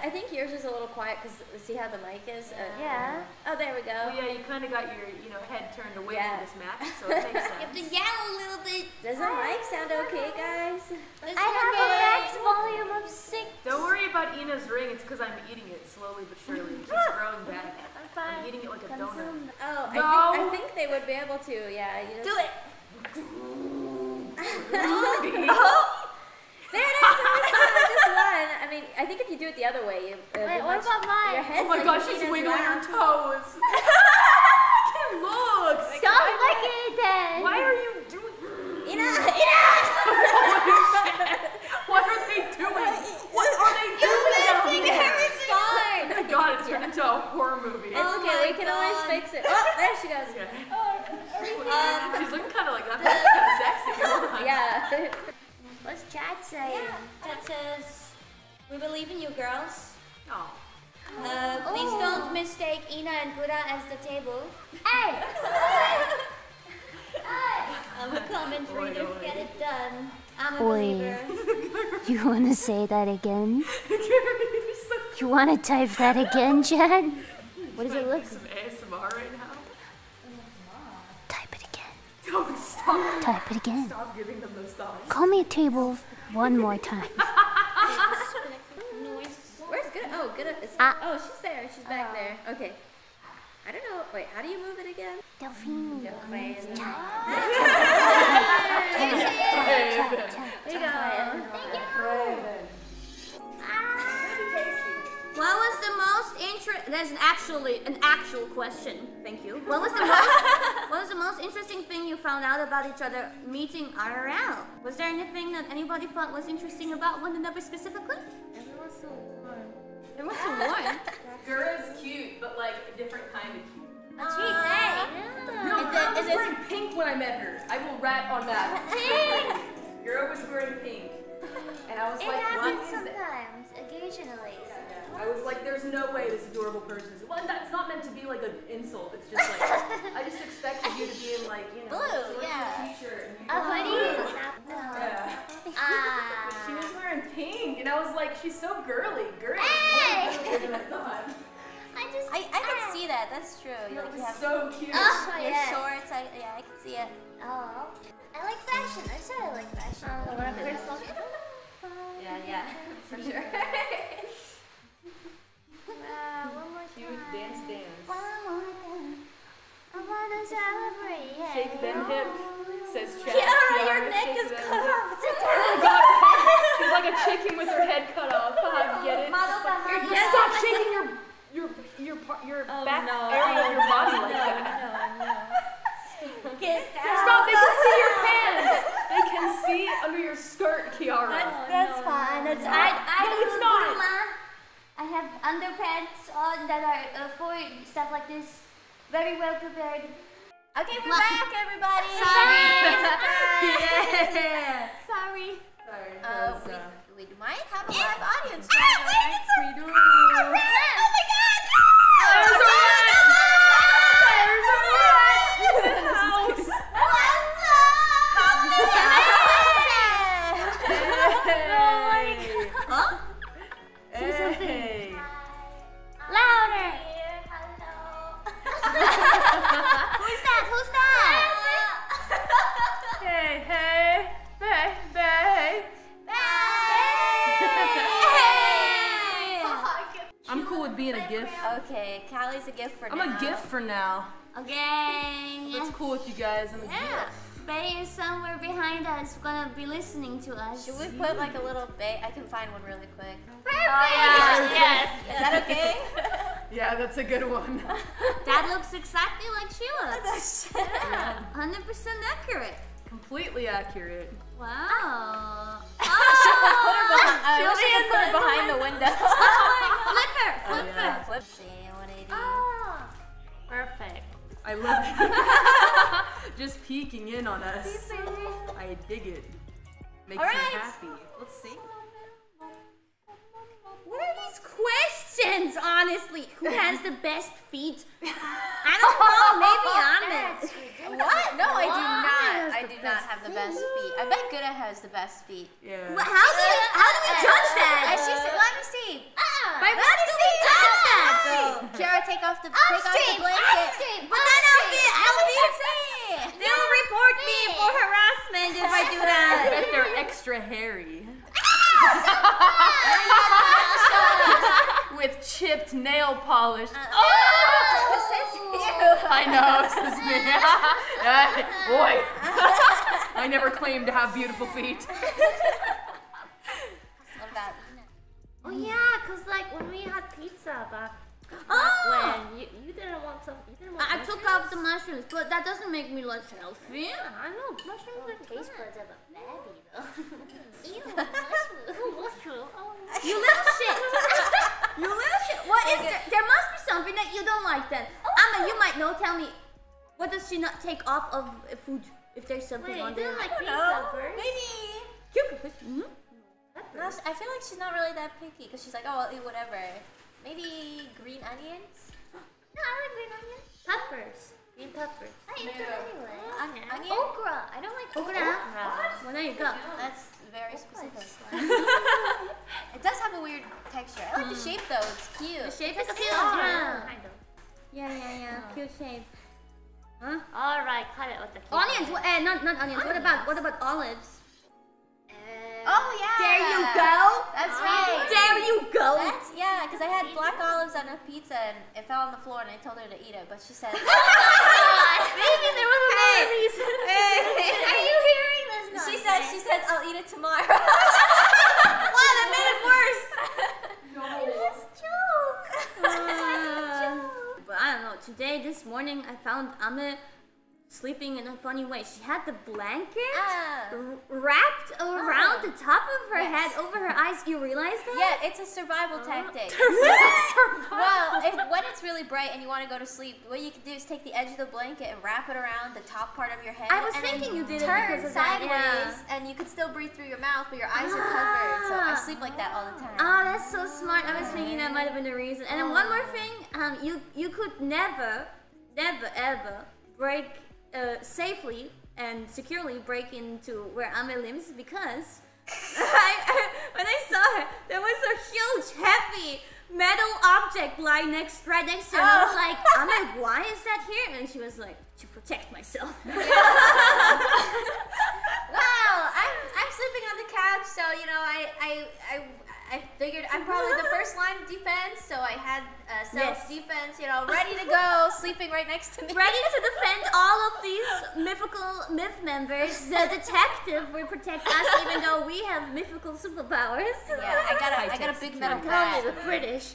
I think yours is a little quiet because see how the mic is? Yeah. Oh, there we go. Well, yeah, you kind of got your head turned away from this match, so it makes sense. You have to yell a little bit. Does the mic sound okay, guys? I have a max volume of 6. Don't worry about Ina's ring. It's because I'm eating it slowly but surely. It keeps growing back. I'm eating it like a donut. Oh, no. I think they would be able to. Yeah. You just... Do it. There it is! Just one. I mean, I think if you do it the other way, wait, what about mine? Your head's oh my like gosh, she's wiggling her toes. Look! Stop licking it then! Why are you doing? Ina! What are they doing? What are they doing? Stop! Oh my god, it turned into a horror movie. It's okay, we can always fix it. Oh, there she goes. Okay. She's looking kind of like that. That's kind of sexy. Hold on. Yeah. What's chat saying? Chat says, we believe in you, girls. Oh. Please don't mistake Ina and Gura as the table. Hey! I'm a comment reader. Get it done. I'm a Oi. believer. You wanna say that again? You wanna type that again, Jen? What does it look like? Some ASMR right now? Type it again. Don't stop. Type it again. Stop giving them those thoughts. Call me a table one more time. Where's Good? Oh, Good. Oh, she's there. She's back there. Okay. I don't know. Wait, how do you move it again? Delphine. There you go. What was the most There's an actual question. Thank you. What was the most interesting thing you found out about each other meeting IRL? Was there anything that anybody thought was interesting about one another specifically? Everyone's so warm. Everyone's so warm. Gura's cute, but like a different kind of cute. No, Gura was wearing pink when I met her. I will rat on that. Pink! Gura was wearing pink. And I was It like, what happens is that? sometimes, occasionally. I was like, there's no way this adorable person is. Well, that's not meant to be like an insult. It's just like, I just expected you to be in like, you know, blue, yeah. t-shirt. And A hoodie? yeah. Ah. She was wearing pink, and I was like, she's so girly. Girly. Hey! More girly than I thought. I can see that. That's true. It Like, was you have so cute. your yeah. shorts. Yeah, I can see it. Oh. I like fashion. I said I like fashion. Yeah, for sure. One more Cute time. dance. One more time. I wanna celebrate. Yeah. Shake them hip, says Chad. Kiara, your neck shake is them cut hip. off. It's Oh god, she's like a chicken with her head cut off. I get it. Stop shaking your back area of your body like that. Get Stop! They can see your pants. They can see under your skirt, Kiara. That's fine. No, it's not. I have underpants on that are for stuff like this. Very well prepared. Okay, we're back, everybody. Yeah. Sorry. Sorry. We might have a live audience. We do. Oh my God! There's a Huh? Say something. Louder. Who's that? Hey, babe. I'm cool with being a gift. Okay, Callie's a gift for now. I'm a gift for now. Okay. That's cool with you guys. I'm a gift. Bay is somewhere behind us, gonna be listening to us. Should we put like a little bait? I can find one really quick. Perfect! Oh, yes. Is that okay? Yeah, that's a good one. That looks exactly like she looks. Yeah. 100% accurate. Completely accurate. Wow. Put her behind, I wish I could put her behind the window. Flip her. Yeah. Flip. See, 180. Oh. Perfect. I love it. Just peeking in on us. I dig it. Makes me happy. Let's see. What are these questions, honestly? Who has the best feet? I don't know, maybe Ahmed. What? No, I do not. I do not have the best feet. I bet Gura has the best feet. Yeah. How do we judge that? Let me see. By nipped nail polish. Oh! I know, this is me. Boy, I never claimed to have beautiful feet. Love that. Oh yeah, cause like when we had pizza back when you didn't want some. You didn't want. I took off the mushrooms, but that doesn't make me less healthy. I know mushrooms are taste buds of a baby though. Ew, mushroom. Oh, You little shit. You little shit. What is there? There must be something that you don't like then. Amma, you might know. Tell me, what does she not take off of food if there's something wait, on you there? didn't like green No, peppers? maybe. Cucumbers. Mm-hmm. No, I feel like she's not really that picky because she's like, oh, I'll eat whatever. Maybe green onions? No, I like green onions. Peppers. Green peppers. I eat them anyway. Onion? Okra. I don't like okra. Well, there you go. That's very specific. It does have a weird texture. I like the shape though. It's cute. The shape is It's cute. cute. Yeah. Kind of. Yeah. Cute shape. Huh? All right, cut it with the Onions. Not onions. What about olives? Oh yeah. There you go. That's right. There you go. That's because I had black olives on a pizza and it fell on the floor and I told her to eat it, but she said, Maybe there was another reason. Are you hearing this? she said, I'll eat it tomorrow. Wow, that made it worse. It's a joke. But I don't know. Today, this morning, I found Ame sleeping in a funny way. She had the blanket wrapped around the top of her head over her eyes. You realize that? Yeah, it's a survival tactic. Well, when it's really bright and you want to go to sleep, what you can do is take the edge of the blanket and wrap it around the top part of your head. I was and thinking then you did it turn because of that, sideways, and you could still breathe through your mouth, but your eyes are covered. So I sleep like that all the time. Oh, that's so smart. I was thinking that might have been the reason. And then one more thing, you could never ever break safely and securely break into where Ame lives because when I saw her, there was a huge, heavy metal object lying right next to her. And I was like, Ame, why is that here? And she was like, to protect myself. Well, I'm sleeping on the couch, so you know I figured I'm probably the first line of defense, so I had self-defense, you know, ready to go, sleeping right next to me. Ready to defend all of these mythical myth members. The detective will protect us even though we have mythical superpowers. Yeah, I got a big metal Tell me bat. the British.